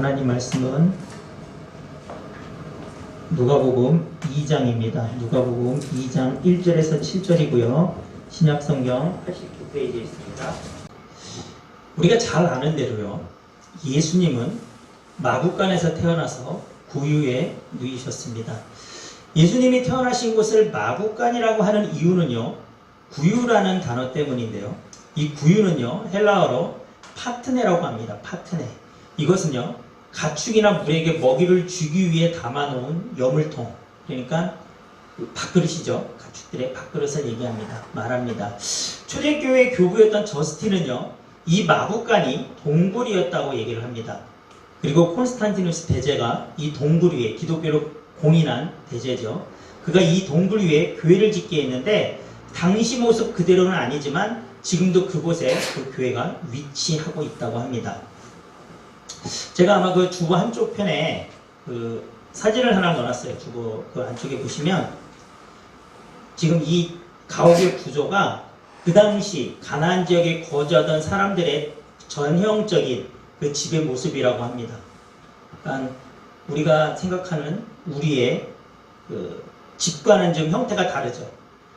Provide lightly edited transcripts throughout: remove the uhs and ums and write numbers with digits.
하나님 말씀은 누가복음 2장입니다. 누가복음 2장 1절에서 7절이고요. 신약성경 89페이지에 있습니다. 우리가 잘 아는 대로요. 예수님은 마구간에서 태어나서 구유에 누이셨습니다. 예수님이 태어나신 곳을 마구간이라고 하는 이유는요. 구유라는 단어 때문인데요. 이 구유는요. 헬라어로 파트네라고 합니다. 파트네. 이것은요. 가축이나 물에게 먹이를 주기 위해 담아놓은 여물통. 그러니까 밥그릇이죠. 가축들의 밥그릇을 얘기합니다. 말합니다. 초대교회 교부였던 저스틴은요. 이 마구간이 동굴이었다고 얘기를 합니다. 그리고 콘스탄티누스 대제가 이 동굴 위에 기독교로 공인한 대제죠. 그가 이 동굴 위에 교회를 짓게 했는데 당시 모습 그대로는 아니지만 지금도 그곳에 그 교회가 위치하고 있다고 합니다. 제가 아마 그 주보 한쪽 편에 그 사진을 하나 넣어놨어요. 주보 그 안쪽에 보시면 지금 이 가옥의 구조가 그 당시 가나안 지역에 거주하던 사람들의 전형적인 그 집의 모습이라고 합니다. 그러니까 우리가 생각하는 우리의 그 집과는 좀 형태가 다르죠.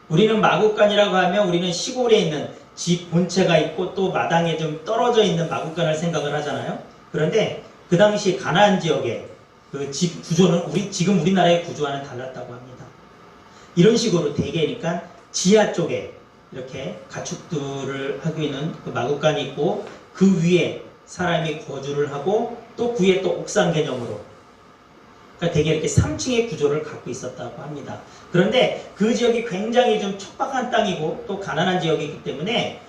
우리는 마구간이라고 하면 우리는 시골에 있는 집 본체가 있고 또 마당에 좀 떨어져 있는 마구간을 생각을 하잖아요. 그런데 그 당시 가나안 지역의 그 집 구조는 지금 우리나라의 구조와는 달랐다고 합니다. 이런 식으로 대개니까 지하 쪽에 이렇게 가축들을 하고 있는 그 마구간이 있고 그 위에 사람이 거주를 하고 또 그 위에 또 옥상 개념으로 그러니까 되게 이렇게 3층의 구조를 갖고 있었다고 합니다. 그런데 그 지역이 굉장히 좀 척박한 땅이고 또 가난한 지역이기 때문에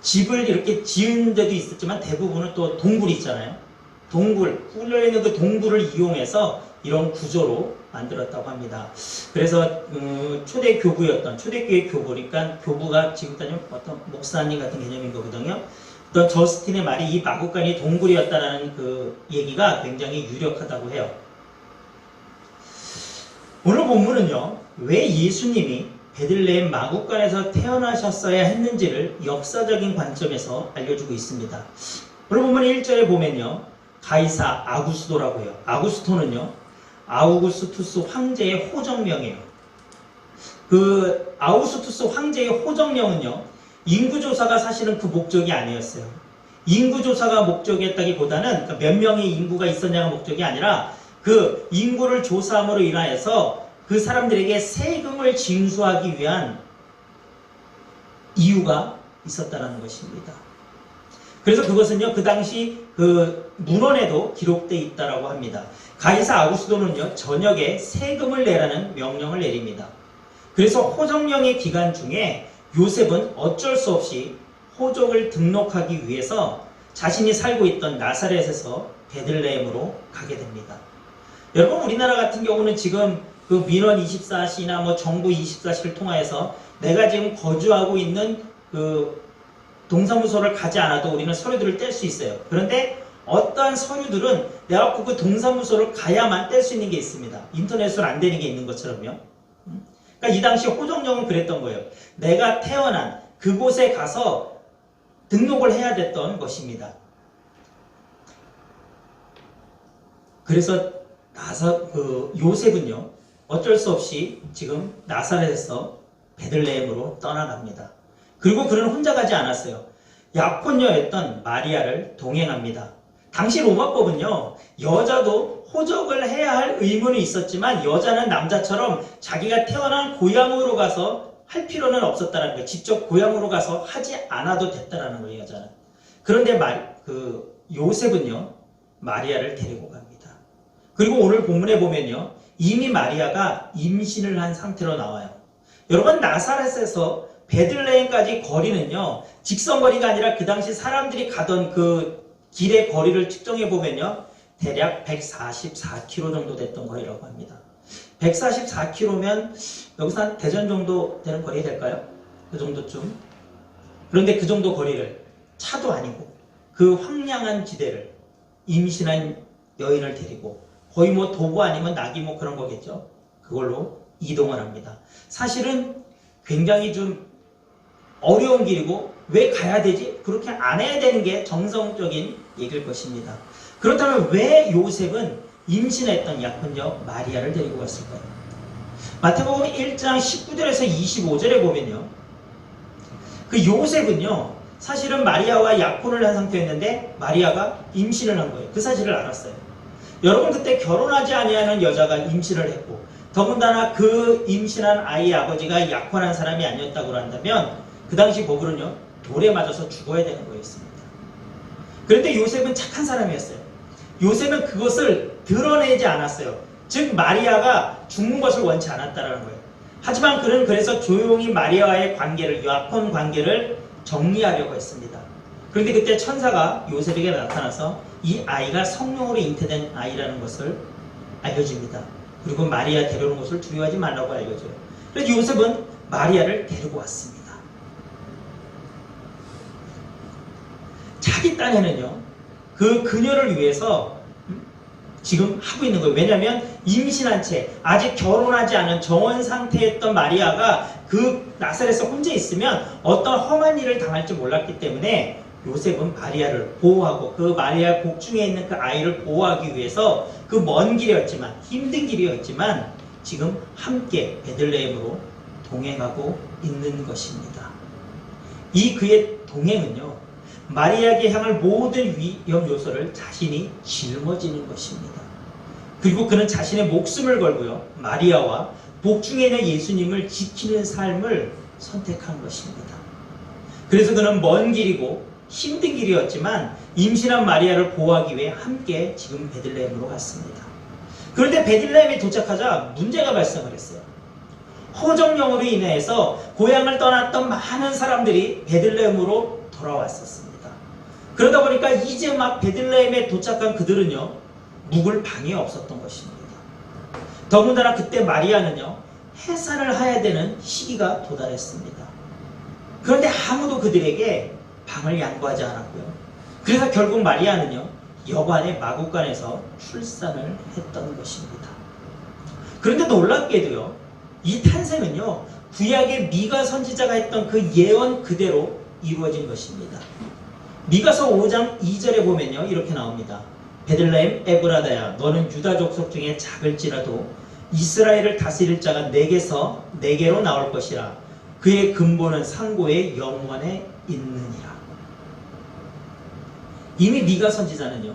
집을 이렇게 지은 데도 있었지만 대부분은 또 동굴이 있잖아요. 동굴, 뚫려있는 그 동굴을 이용해서 이런 구조로 만들었다고 합니다. 그래서 초대교회 교부니까 교부가 지금 따지면 어떤 목사님 같은 개념인 거거든요. 또 저스틴의 말이 이 마구간이 동굴이었다라는 그 얘기가 굉장히 유력하다고 해요. 오늘 본문은요. 왜 예수님이 베들레헴 마구간에서 태어나셨어야 했는지를 역사적인 관점에서 알려주고 있습니다. 오늘 본문 1절에 보면요. 가이사 아구스도라고 해요. 아구스토는요. 아우구스투스 황제의 호정명이에요. 그 아우구스투스 황제의 호정명은요. 인구조사가 사실은 그 목적이 아니었어요. 인구조사가 목적이었다기보다는 몇 명의 인구가 있었냐가 목적이 아니라 그 인구를 조사함으로 인하여서 그 사람들에게 세금을 징수하기 위한 이유가 있었다는 것입니다. 그래서 그것은요, 그 당시 그 문헌에도 기록되어 있다라고 합니다. 가이사 아구스도는요, 저녁에 세금을 내라는 명령을 내립니다. 그래서 호정령의 기간 중에 요셉은 어쩔 수 없이 호족을 등록하기 위해서 자신이 살고 있던 나사렛에서 베들레헴으로 가게 됩니다. 여러분, 우리나라 같은 경우는 지금 그 민원 24시나 뭐 정부 24시를 통하여서 내가 지금 거주하고 있는 그 동사무소를 가지 않아도 우리는 서류들을 뗄 수 있어요. 그런데 어떠한 서류들은 내가 그 동사무소를 가야만 뗄 수 있는 게 있습니다. 인터넷으로 안 되는 게 있는 것처럼요. 그러니까 이 당시 호정령은 그랬던 거예요. 내가 태어난 그곳에 가서 등록을 해야 됐던 것입니다. 그래서 요셉은요. 어쩔 수 없이 지금 나사렛에서 베들레헴으로 떠나갑니다. 그리고 그는 혼자 가지 않았어요. 약혼녀였던 마리아를 동행합니다. 당시 로마법은요. 여자도 호적을 해야 할 의무는 있었지만 여자는 남자처럼 자기가 태어난 고향으로 가서 할 필요는 없었다는 거예요. 직접 고향으로 가서 하지 않아도 됐다는 거예요. 여자는. 그런데 요셉은요. 마리아를 데리고 갑니다. 그리고 오늘 본문에 보면요. 이미 마리아가 임신을 한 상태로 나와요. 여러분 나사렛에서 베들레헴까지 거리는요. 직선거리가 아니라 그 당시 사람들이 가던 그 길의 거리를 측정해 보면요. 대략 144km 정도 됐던 거리라고 합니다. 144km면 여기서 한 대전 정도 되는 거리 될까요? 그 정도쯤. 그런데 그 정도 거리를 차도 아니고 그 황량한 지대를 임신한 여인을 데리고 거의 뭐 도보 아니면 낙이 뭐 그런 거겠죠. 그걸로 이동을 합니다. 사실은 굉장히 좀 어려운 길이고 왜 가야 되지? 그렇게 안 해야 되는 게 정성적인 얘기일 것입니다. 그렇다면 왜 요셉은 임신했던 약혼녀 마리아를 데리고 갔을까요? 마태복음 1장 19절에서 25절에 보면요, 그 요셉은요 사실은 마리아와 약혼을 한 상태였는데 마리아가 임신을 한 거예요. 그 사실을 알았어요. 여러분, 그때 결혼하지 아니하는 여자가 임신을 했고 더군다나 그 임신한 아이의 아버지가 약혼한 사람이 아니었다고 한다면 그 당시 법으로는요 돌에 맞아서 죽어야 되는 거였습니다. 그런데 요셉은 착한 사람이었어요. 요셉은 그것을 드러내지 않았어요. 즉 마리아가 죽는 것을 원치 않았다는 거예요. 하지만 그는 그래서 조용히 마리아와의 관계를, 약혼 관계를 정리하려고 했습니다. 그런데 그때 천사가 요셉에게 나타나서 이 아이가 성령으로 잉태된 아이라는 것을 알려줍니다. 그리고 마리아 데려오는 것을 두려워하지 말라고 알려줘요. 그래서 요셉은 마리아를 데리고 왔습니다. 자기 딴에는요 그 그녀를 위해서 지금 하고 있는 거예요. 왜냐하면 임신한 채 아직 결혼하지 않은 정원 상태였던 마리아가 그 나사렛에서 혼자 있으면 어떤 험한 일을 당할지 몰랐기 때문에 요셉은 마리아를 보호하고 그 마리아 복중에 있는 그 아이를 보호하기 위해서 그 먼 길이었지만, 힘든 길이었지만 지금 함께 베들레헴으로 동행하고 있는 것입니다. 이 그의 동행은요 마리아에게 향할 모든 위험 요소를 자신이 짊어지는 것입니다. 그리고 그는 자신의 목숨을 걸고요 마리아와 복중에 있는 예수님을 지키는 삶을 선택한 것입니다. 그래서 그는 먼 길이고 힘든 길이었지만 임신한 마리아를 보호하기 위해 함께 지금 베들레헴으로 갔습니다. 그런데 베들레헴에 도착하자 문제가 발생을 했어요. 호정령으로 인해서 고향을 떠났던 많은 사람들이 베들레헴으로 돌아왔었습니다. 그러다 보니까 이제 막 베들레헴에 도착한 그들은요 묵을 방이 없었던 것입니다. 더군다나 그때 마리아는요 해산을 해야 되는 시기가 도달했습니다. 그런데 아무도 그들에게 방을 양보하지 않았고요. 그래서 결국 마리아는요 여관의 마구간에서 출산을 했던 것입니다. 그런데 놀랍게도요 이 탄생은요 구약의 미가 선지자가 했던 그 예언 그대로 이루어진 것입니다. 미가서 5장 2절에 보면요 이렇게 나옵니다. 베들레헴 에브라다야, 너는 유다 족속 중에 작을지라도 이스라엘을 다스릴 자가 내게로 나올 것이라. 그의 근본은 상고의 영원에 있느니라. 이미 미가 선지자는요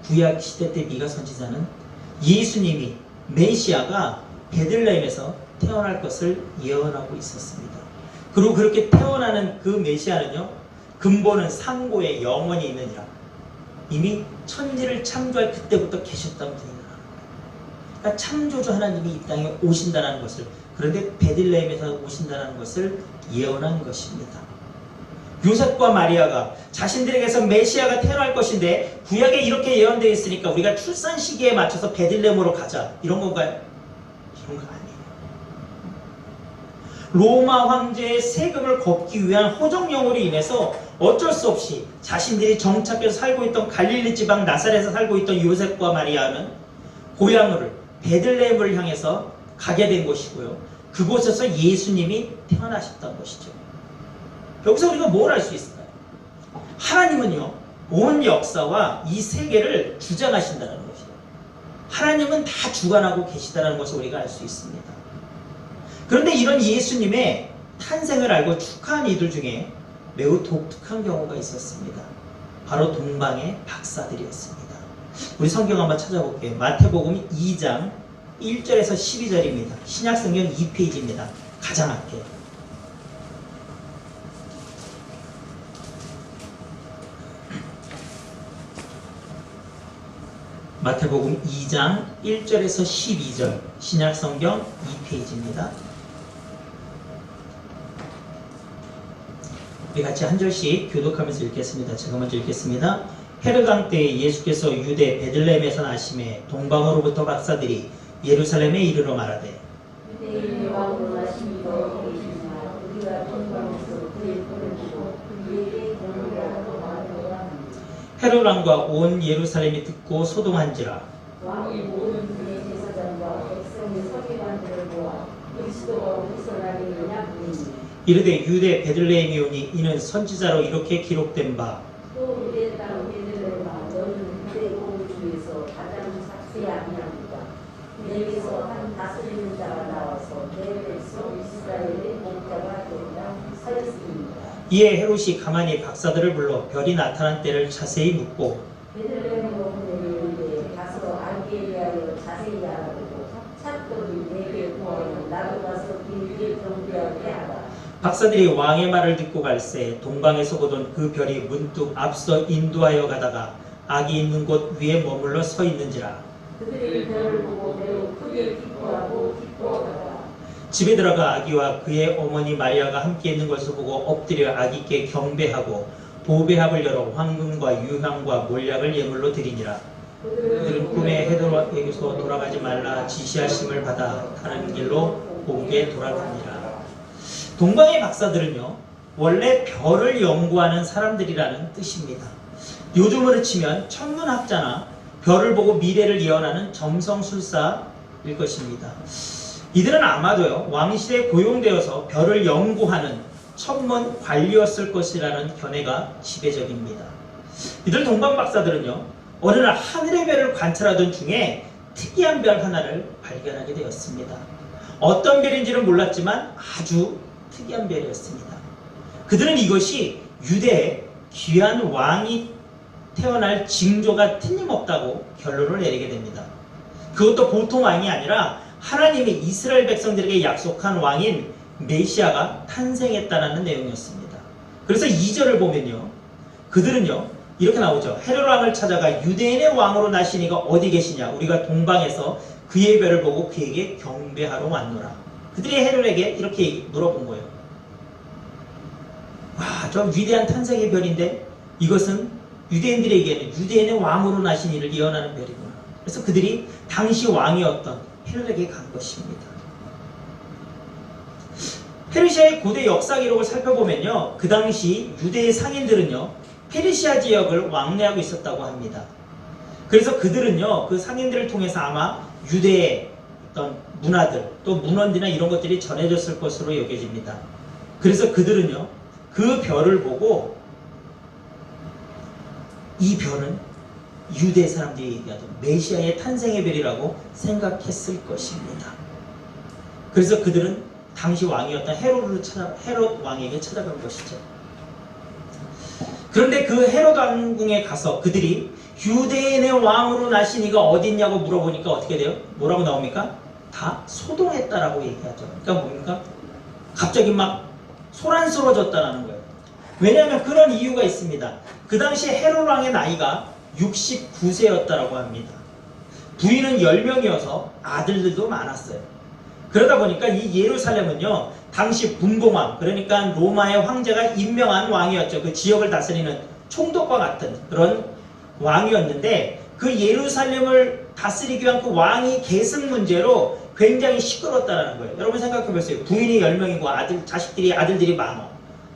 구약 시대 때 미가 선지자는 예수님이 메시아가 베들레헴에서 태어날 것을 예언하고 있었습니다. 그리고 그렇게 태어나는 그 메시아는요 근본은 상고에 영원히 있느니라. 이미 천지를 창조할 그때부터 계셨던 분이다. 그러니까 창조주 하나님이 이 땅에 오신다는 것을, 그런데 베들레헴에서 오신다는 것을 예언한 것입니다. 요셉과 마리아가 자신들에게서 메시아가 태어날 것인데 구약에 이렇게 예언되어 있으니까 우리가 출산 시기에 맞춰서 베들레헴으로 가자, 이런 건가요? 이런 거 아니에요. 로마 황제의 세금을 걷기 위한 호정령으로 인해서 어쩔 수 없이 자신들이 정착해서 살고 있던 갈릴리 지방 나사렛에서 살고 있던 요셉과 마리아는 고향을 베들레헴을 향해서 가게 된 것이고요. 그곳에서 예수님이 태어나셨던 것이죠. 여기서 우리가 뭘 알 수 있을까요? 하나님은요 온 역사와 이 세계를 주장하신다는 것이에요. 하나님은 다 주관하고 계시다는 것을 우리가 알 수 있습니다. 그런데 이런 예수님의 탄생을 알고 축하한 이들 중에 매우 독특한 경우가 있었습니다. 바로 동방의 박사들이었습니다. 우리 성경 한번 찾아볼게요. 마태복음 2장 1절에서 12절입니다. 신약성경 2페이지입니다. 가장 앞에. 마태복음 2장 1절에서 12절, 신약성경 2페이지입니다. 우리 같이 한 절씩 교독하면서 읽겠습니다. 제가 먼저 읽겠습니다. 헤롯 왕 때에 예수께서 유대 베들레헴에서 나심에 동방으로부터 박사들이 예루살렘에 이르러 말하되 헤롯 왕과 온 예루살렘이 듣고 소동한지라. 왕이 모든 그의 제사장과 백성의 서기관들을 모아 그리스도가 어디서 나리느냐 하니 이르되 유대 베들레헴이 오니 이는 선지자로 이렇게 기록된 바 또 유대 땅 베들레헴아 너는 유대 온 대한 자세히 아니합니다. 내게서 한 다스리는 자가 나와서 내 백성 이스라엘의 목자가 되리라 하였습니다. 이에 헤롯이 가만히 박사들을 불러 별이 나타난 때를 자세히 묻고 베들레헴으로 보내는데 가서 알기에 대하여 자세히 알아보고 찾더니 내게 구하여 나도 가서 그에게 경배하게 하라. 박사들이 왕의 말을 듣고 갈새 동방에서 보던 그 별이 문득 앞서 인도하여 가다가 아기 있는 곳 위에 머물러 서 있는지라. 그들이 별을 보고 매우 크게 기뻐하고 기뻐하다가 집에 들어가 아기와 그의 어머니 마리아가 함께 있는 것을 보고 엎드려 아기께 경배하고 보배합을 열어 황금과 유향과 몰약을 예물로 드리니라. 그들은 꿈에 헤롯에게서 돌아가지 말라 지시하심을 받아 다른 길로 보게 돌아가니라. 동방의 박사들은요 원래 별을 연구하는 사람들이라는 뜻입니다. 요즘으로 치면 천문학자나 별을 보고 미래를 예언하는 점성술사일 것입니다. 이들은 아마도요 왕실에 고용되어서 별을 연구하는 천문 관리였을 것이라는 견해가 지배적입니다. 이들 동방 박사들은요 어느 날 하늘의 별을 관찰하던 중에 특이한 별 하나를 발견하게 되었습니다. 어떤 별인지는 몰랐지만 아주 특이한 별이었습니다. 그들은 이것이 유대에 귀한 왕이 태어날 징조가 틀림없다고 결론을 내리게 됩니다. 그것도 보통 왕이 아니라 하나님이 이스라엘 백성들에게 약속한 왕인 메시아가 탄생했다는 내용이었습니다. 그래서 2절을 보면요 그들은요 이렇게 나오죠. 헤롯 왕을 찾아가 유대인의 왕으로 나신 이가 어디 계시냐. 우리가 동방에서 그의 별을 보고 그에게 경배하러 왔노라. 그들이 헤롯에게 이렇게 물어본 거예요. 와, 저 위대한 탄생의 별인데 이것은 유대인들에게는 유대인의 왕으로 나신 이를 예언하는 별이구나. 그래서 그들이 당시 왕이었던 헤롯에게 간 것입니다. 페르시아의 고대 역사 기록을 살펴보면요. 그 당시 유대의 상인들은요. 페르시아 지역을 왕래하고 있었다고 합니다. 그래서 그들은요. 그 상인들을 통해서 아마 유대의 어떤 문화들 또 문헌이나 이런 것들이 전해졌을 것으로 여겨집니다. 그래서 그들은요. 그 별을 보고 이 별은 유대 사람들이 얘기하던 메시아의 탄생의 별이라고 생각했을 것입니다. 그래서 그들은 당시 왕이었던 헤롯 왕에게 찾아간 것이죠. 그런데 그 헤롯 왕궁에 가서 그들이 유대인의 왕으로 나신 이가 어딨냐고 물어보니까 어떻게 돼요? 뭐라고 나옵니까? 다 소동했다라고 얘기하죠. 그러니까 뭡니까? 갑자기 막 소란스러워졌다는 거예요. 왜냐하면 그런 이유가 있습니다. 그 당시 헤롯 왕의 나이가 69세였다라고 합니다. 부인은 10명이어서 아들들도 많았어요. 그러다 보니까 이 예루살렘은요 당시 분봉왕 그러니까 로마의 황제가 임명한 왕이었죠. 그 지역을 다스리는 총독과 같은 그런 왕이었는데 그 예루살렘을 다스리기 위한 그 왕이 계승 문제로 굉장히 시끄러웠다는 거예요. 여러분 생각해 보세요. 부인이 10명이고 아들들이 많어.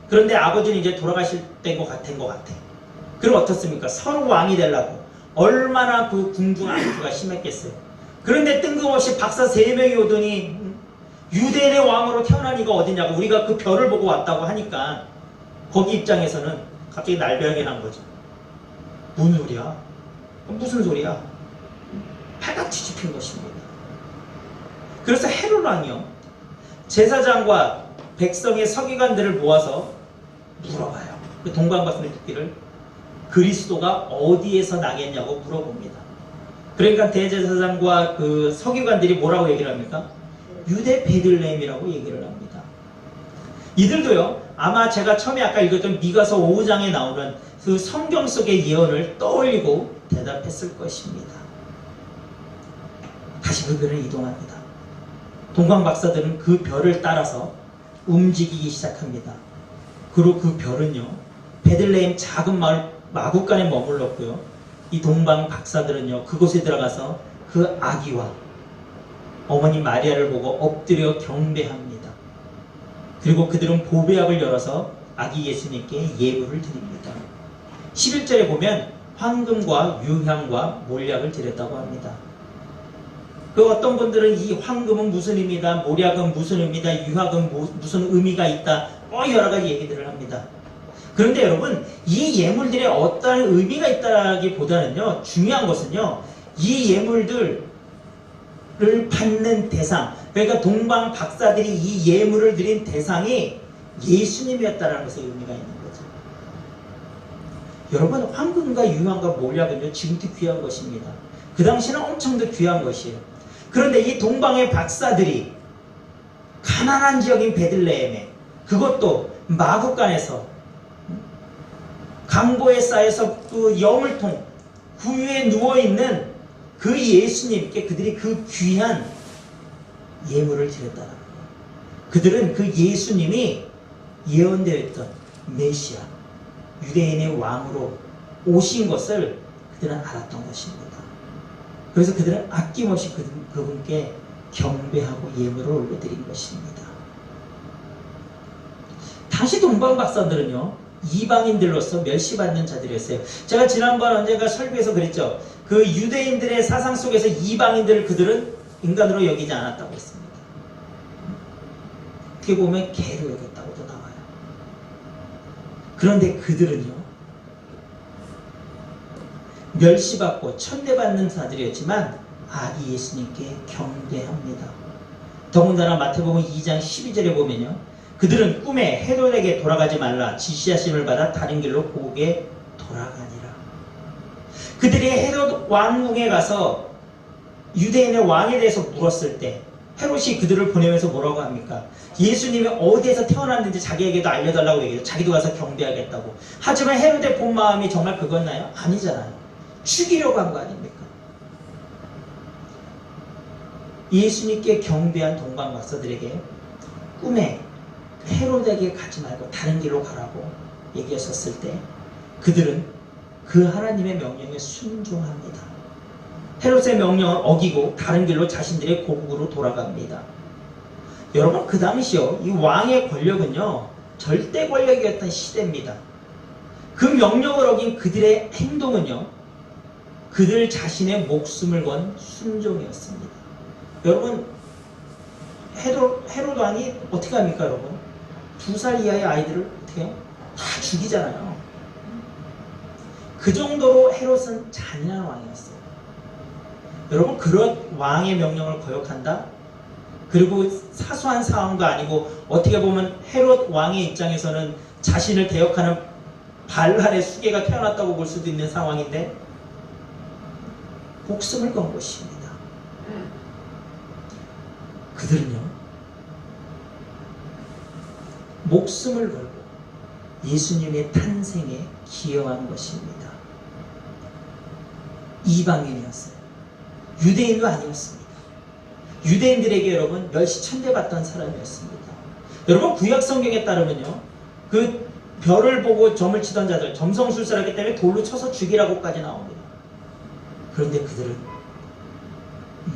그런데 아버지는 이제 돌아가실 때인 것 같아. 그럼 어떻습니까? 서로 왕이 되려고 얼마나 그 궁중 안주가 심했겠어요. 그런데 뜬금없이 박사 3명이 오더니 유대인의 왕으로 태어난 이가 어디냐고 우리가 그 별을 보고 왔다고 하니까 거기 입장에서는 갑자기 날벼락이 난 거죠. 뭔 소리야? 무슨 소리야? 패가 뒤집힌 것입니다. 그래서 헤롯 왕이요 제사장과 백성의 서기관들을 모아서 물어봐요. 그 동방 박사들 듣기를 그리스도가 어디에서 나겠냐고 물어봅니다. 그러니까 대제사장과 그 서기관들이 뭐라고 얘기를 합니까? 유대 베들레헴이라고 얘기를 합니다. 이들도요 아마 제가 처음에 아까 읽었던 미가서 5장에 나오는 그 성경 속의 예언을 떠올리고 대답했을 것입니다. 다시 그 별을 이동합니다. 동방 박사들은 그 별을 따라서 움직이기 시작합니다. 그리고 그 별은요 베들레헴 작은 마을 마구간에 머물렀고요. 이 동방 박사들은요 그곳에 들어가서 그 아기와 어머니 마리아를 보고 엎드려 경배합니다. 그리고 그들은 보배합을 열어서 아기 예수님께 예물을 드립니다. 11절에 보면 황금과 유향과 몰약을 드렸다고 합니다. 그 어떤 분들은 이 황금은 무슨 의미다, 몰약은 무슨 의미다, 유향은 무슨 의미가 있다, 여러 가지 얘기들을 합니다. 그런데 여러분 이 예물들에 어떤 의미가 있다기보다는요 중요한 것은요 이 예물들을 받는 대상, 그러니까 동방 박사들이 이 예물을 드린 대상이 예수님이었다는 것에 의미가 있는 거죠. 여러분, 황금과 유황과 몰약은요, 지금도 귀한 것입니다. 그 당시는 엄청 더 귀한 것이에요. 그런데 이 동방의 박사들이 가난한 지역인 베들레헴에, 그것도 마구간에서 강보에 쌓여서 그 여물통 그 위에 누워있는 그 예수님께 그들이 그 귀한 예물을 드렸다는 거예요. 그들은 그 예수님이 예언되어 있던 메시아, 유대인의 왕으로 오신 것을 그들은 알았던 것입니다. 그래서 그들은 아낌없이 그분께 경배하고 예물을 올려드린 것입니다. 다시 동방 박사들은요, 이방인들로서 멸시받는 자들이었어요. 제가 지난번 언젠가 설교에서 그랬죠. 그 유대인들의 사상 속에서 이방인들을 그들은 인간으로 여기지 않았다고 했습니다. 어떻게 보면 개로 여겼다고도 나와요. 그런데 그들은요, 멸시받고 천대받는 자들이었지만 이 예수님께 경배합니다. 더군다나 마태복음 2장 12절에 보면요, 그들은 꿈에 헤롯에게 돌아가지 말라 지시하심을 받아 다른 길로 고국에 돌아가니라. 그들이 헤롯 왕궁에 가서 유대인의 왕에 대해서 물었을 때 헤롯이 그들을 보내면서 뭐라고 합니까? 예수님이 어디에서 태어났는지 자기에게도 알려달라고 얘기해요. 자기도 가서 경배하겠다고. 하지만 헤롯의 본 마음이 정말 그거였나요? 아니잖아요. 죽이려고 한 거 아닙니까? 예수님께 경배한 동방 박사들에게 꿈에 헤롯에게 가지 말고 다른 길로 가라고 얘기했었을 때 그들은 그 하나님의 명령에 순종합니다. 헤롯의 명령을 어기고 다른 길로 자신들의 고국으로 돌아갑니다. 여러분, 그 당시요, 이 왕의 권력은요, 절대 권력이었던 시대입니다. 그 명령을 어긴 그들의 행동은요, 그들 자신의 목숨을 건 순종이었습니다. 여러분, 헤롯 왕이 어떻게 합니까, 여러분? 2살 이하의 아이들을 어떻게 해요? 다 죽이잖아요. 그 정도로 헤롯은 잔인한 왕이었어요. 여러분, 그런 왕의 명령을 거역한다? 그리고 사소한 상황도 아니고 어떻게 보면 헤롯 왕의 입장에서는 자신을 대역하는 발랄의 수계가 태어났다고 볼 수도 있는 상황인데 목숨을 건 것입니다. 그들은요, 목숨을 걸고 예수님의 탄생에 기여한 것입니다. 이방인이었어요. 유대인도 아니었습니다. 유대인들에게 여러분 멸시천대받던 사람이었습니다. 여러분, 구약 성경에 따르면요, 그 별을 보고 점을 치던 자들, 점성술사였기 때문에 돌로 쳐서 죽이라고까지 나옵니다. 그런데 그들은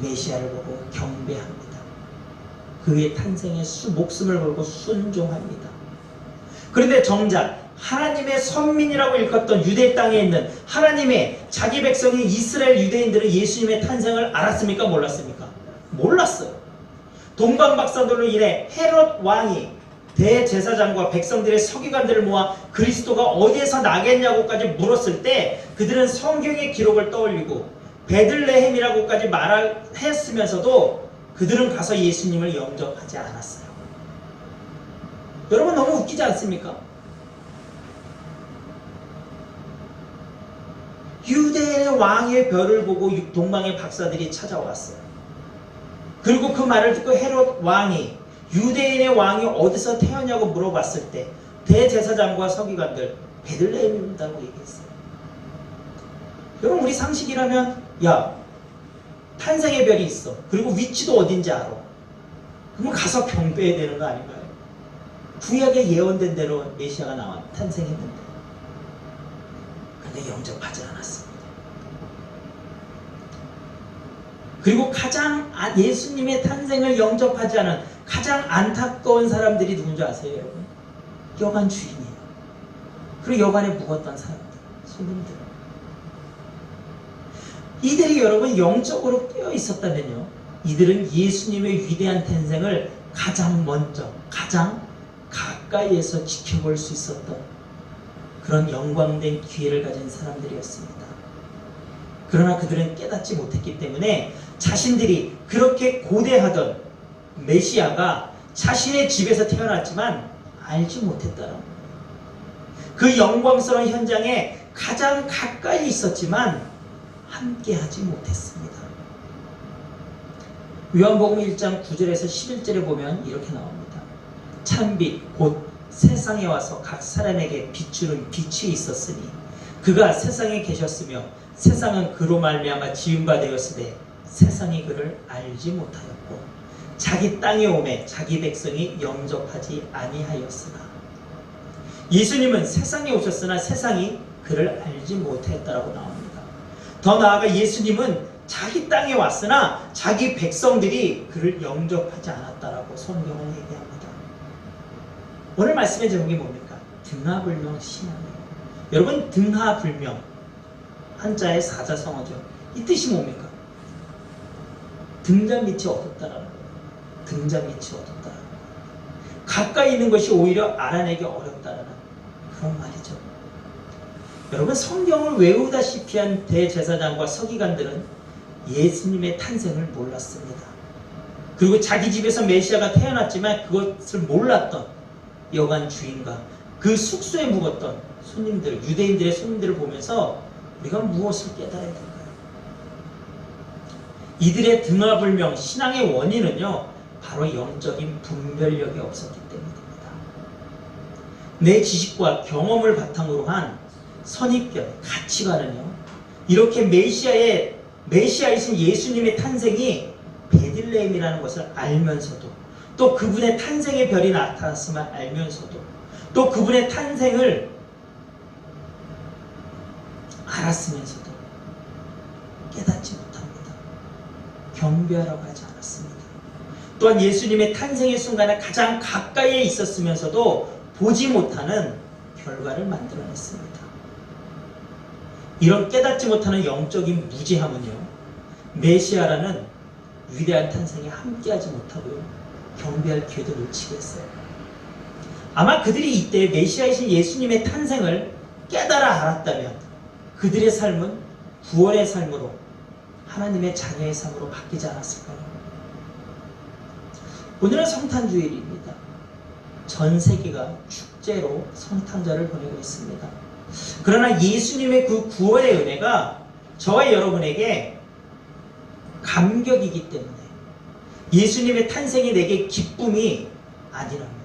메시아를 보고 경배합니다. 그의 탄생에 목숨을 걸고 순종합니다. 그런데 정작 하나님의 선민이라고 일컫던 유대 땅에 있는 하나님의 자기 백성인 이스라엘 유대인들은 예수님의 탄생을 알았습니까? 몰랐습니까? 몰랐어요. 동방 박사들로 인해 헤롯 왕이 대제사장과 백성들의 서기관들을 모아 그리스도가 어디에서 나겠냐고까지 물었을 때 그들은 성경의 기록을 떠올리고 베들레헴이라고까지 말했으면서도 그들은 가서 예수님을 영접하지 않았어요. 여러분, 너무 웃기지 않습니까? 유대인의 왕의 별을 보고 동방의 박사들이 찾아왔어요. 그리고 그 말을 듣고 헤롯 왕이 유대인의 왕이 어디서 태어냐고 물어봤을 때 대제사장과 서기관들 베들레헴입니다라고 얘기했어요. 여러분, 우리 상식이라면 탄생의 별이 있어. 그리고 위치도 어딘지 알아. 그러면 가서 경배해야 되는 거 아닌가요? 구약에 예언된 대로 메시아가 탄생했는데 근데 영접하지 않았습니다. 그리고 가장 예수님의 탄생을 영접하지 않은 가장 안타까운 사람들이 누군지 아세요, 여러분? 여관 주인이에요. 그리고 여관에 묵었던 사람들, 손님들. 이들이 여러분 영적으로 깨어 있었다면요, 이들은 예수님의 위대한 탄생을 가장 먼저, 가장 가까이에서 지켜볼 수 있었던 그런 영광된 기회를 가진 사람들이었습니다. 그러나 그들은 깨닫지 못했기 때문에 자신들이 그렇게 고대하던 메시아가 자신의 집에서 태어났지만 알지 못했다는 거예요. 그 영광스러운 현장에 가장 가까이 있었지만 함께하지 못했습니다. 요한복음 1장 9절에서 11절에 보면 이렇게 나옵니다. 참빛 곧 세상에 와서 각 사람에게 비추는 빛이 있었으니 그가 세상에 계셨으며 세상은 그로 말미암아 지은 바 되었으되 세상이 그를 알지 못하였고 자기 땅에 오매 자기 백성이 영접하지 아니하였으나 예수님은 세상에 오셨으나 세상이 그를 알지 못했다라고 나옵니다. 더 나아가 예수님은 자기 땅에 왔으나 자기 백성들이 그를 영접하지 않았다라고 성경은 얘기합니다. 오늘 말씀의 제목이 뭡니까? 등하불명 신앙이에요. 여러분, 등하불명 한자의 사자성어죠. 이 뜻이 뭡니까? 등잔 밑이 어둡다라는 거예요. 등잔 밑이 어둡다라는 거예요. 가까이 있는 것이 오히려 알아내기 어렵다라는 그런 말이죠. 여러분, 성경을 외우다시피 한 대제사장과 서기관들은 예수님의 탄생을 몰랐습니다. 그리고 자기 집에서 메시아가 태어났지만 그것을 몰랐던 여관 주인과 그 숙소에 묵었던 손님들, 유대인들의 손님들을 보면서 우리가 무엇을 깨달아야 될까요? 이들의 등하불명 신앙의 원인은요, 바로 영적인 분별력이 없었기 때문입니다. 내 지식과 경험을 바탕으로 한 선입견, 가치관은요, 이렇게 메시아이신 예수님의 탄생이 베들레헴이라는 것을 알면서도, 또 그분의 탄생의 별이 나타났음을 알면서도, 또 그분의 탄생을 알았으면서도 깨닫지 못합니다. 경배하라고 하지 않았습니다. 또한 예수님의 탄생의 순간에 가장 가까이에 있었으면서도 보지 못하는 결과를 만들어냈습니다. 이런 깨닫지 못하는 영적인 무지함은요, 메시아라는 위대한 탄생에 함께하지 못하고요, 경배할 기회도 놓치게 했어요. 아마 그들이 이때 메시아이신 예수님의 탄생을 깨달아 알았다면 그들의 삶은 구원의 삶으로, 하나님의 자녀의 삶으로 바뀌지 않았을까요? 오늘은 성탄주일입니다. 전 세계가 축제로 성탄절을 보내고 있습니다. 그러나 예수님의 그 구원의 은혜가 저와 여러분에게 감격이기 때문에, 예수님의 탄생이 내게 기쁨이 아니라면,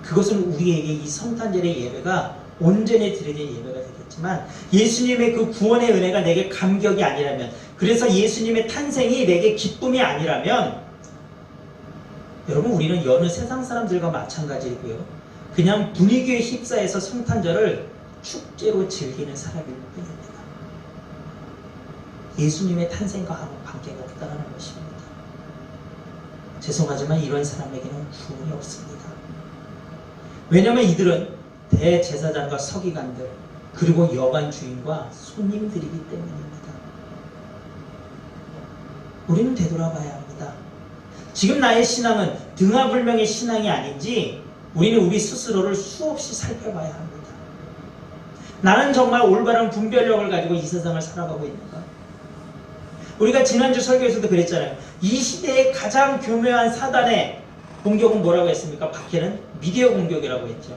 그것은 우리에게 이 성탄절의 예배가 온전히 드려진 예배가 되겠지만, 예수님의 그 구원의 은혜가 내게 감격이 아니라면, 그래서 예수님의 탄생이 내게 기쁨이 아니라면, 여러분, 우리는 여느 세상 사람들과 마찬가지이고요, 그냥 분위기에 휩싸여서 성탄절을 축제로 즐기는 사람일 뿐입니다. 예수님의 탄생과 아무 관계가 없다는 것입니다. 죄송하지만 이런 사람에게는 구원이 없습니다. 왜냐하면 이들은 대제사장과 서기관들, 그리고 여관 주인과 손님들이기 때문입니다. 우리는 되돌아봐야 합니다. 지금 나의 신앙은 등하불명의 신앙이 아닌지 우리는 우리 스스로를 수없이 살펴봐야 합니다. 나는 정말 올바른 분별력을 가지고 이 세상을 살아가고 있는가? 우리가 지난주 설교에서도 그랬잖아요. 이 시대의 가장 교묘한 사단의 공격은 뭐라고 했습니까? 박해는 미디어 공격이라고 했죠.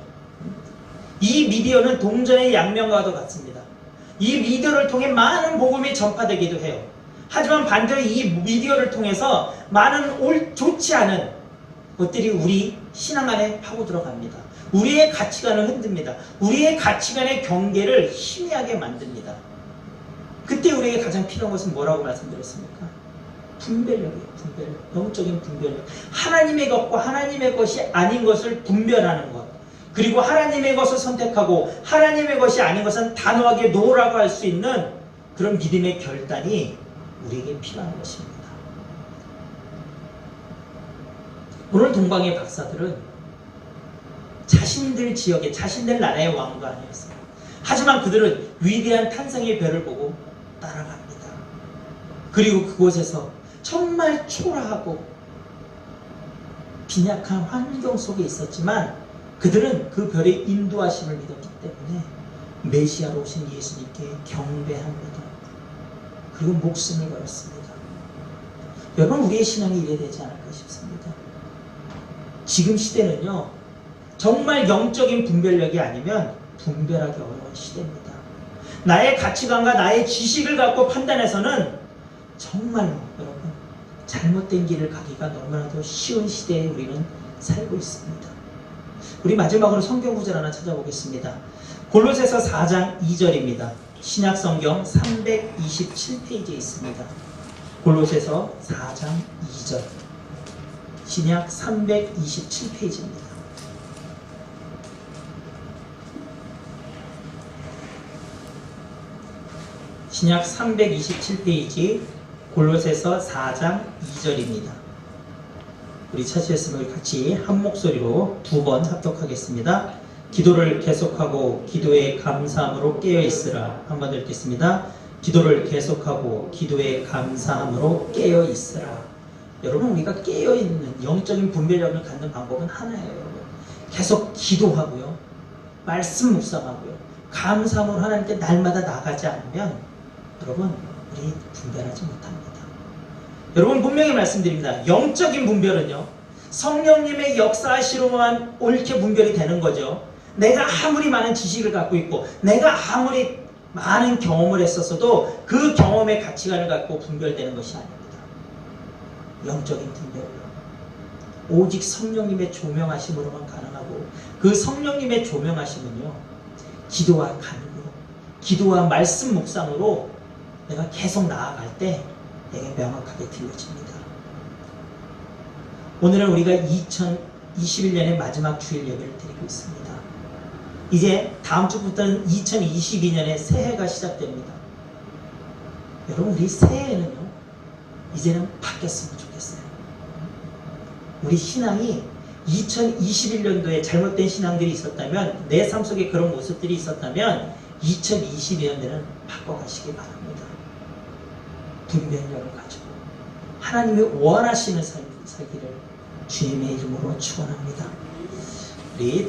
이 미디어는 동전의 양면과도 같습니다. 이 미디어를 통해 많은 복음이 전파되기도 해요. 하지만 반대로 이 미디어를 통해서 많은 좋지 않은 것들이 우리 신앙 안에 파고 들어갑니다. 우리의 가치관을 흔듭니다. 우리의 가치관의 경계를 희미하게 만듭니다. 그때 우리에게 가장 필요한 것은 뭐라고 말씀드렸습니까? 분별력이에요. 분별력. 영적인 분별력. 하나님의 것과 하나님의 것이 아닌 것을 분별하는 것. 그리고 하나님의 것을 선택하고 하나님의 것이 아닌 것은 단호하게 노라고 할 수 있는 그런 믿음의 결단이 우리에게 필요한 것입니다. 오늘 동방의 박사들은 자신들 지역의, 자신들 나라의 왕도 아니었어요. 하지만 그들은 위대한 탄생의 별을 보고 따라갑니다. 그리고 그곳에서 정말 초라하고 빈약한 환경 속에 있었지만 그들은 그 별의 인도하심을 믿었기 때문에 메시아로 오신 예수님께 경배합니다. 그리고 목숨을 걸었습니다. 여러분, 우리의 신앙이 이래 되지 않을까 싶습니다. 지금 시대는요, 정말 영적인 분별력이 아니면 분별하기 어려운 시대입니다. 나의 가치관과 나의 지식을 갖고 판단해서는 정말로 여러분 잘못된 길을 가기가 너무나도 쉬운 시대에 우리는 살고 있습니다. 우리 마지막으로 성경 구절 하나 찾아보겠습니다. 골로새서 4장 2절입니다. 신약성경 327페이지에 있습니다. 골로새서 4장 2절, 신약 327페이지입니다. 신약 327페이지 골로새서 4장 2절입니다. 우리 찾으셨으면 같이 한 목소리로 두 번 합독하겠습니다. 기도를 계속하고 기도에 감사함으로 깨어있으라. 한 번 더 읽겠습니다. 기도를 계속하고 기도에 감사함으로 깨어있으라. 여러분, 우리가 깨어있는 영적인 분별력을 갖는 방법은 하나예요. 여러분. 계속 기도하고요, 말씀 묵상하고요, 감사함으로 하나님께 날마다 나가지 않으면 여러분, 우리 분별하지 못합니다. 여러분, 분명히 말씀드립니다. 영적인 분별은요, 성령님의 역사하시로만 옳게 분별이 되는 거죠. 내가 아무리 많은 지식을 갖고 있고 내가 아무리 많은 경험을 했었어도 그 경험의 가치관을 갖고 분별되는 것이 아닙니다. 영적인 분별은 오직 성령님의 조명하심으로만 가능하고, 그 성령님의 조명하심은요, 기도와 간구로, 기도와 말씀 묵상으로 내가 계속 나아갈 때 내게 명확하게 들려집니다. 오늘은 우리가 2021년의 마지막 주일 예배를 드리고 있습니다. 이제 다음 주부터는 2022년의 새해가 시작됩니다. 여러분, 우리 새해에는요, 이제는 바뀌었으면 좋겠어요. 우리 신앙이 2021년도에 잘못된 신앙들이 있었다면, 내 삶 속에 그런 모습들이 있었다면 2022년에는 바꿔가시기 바랍니다. 분별력을 가지고 하나님이 원하시는 삶을 살기를 주님의 이름으로 축원합니다. 우리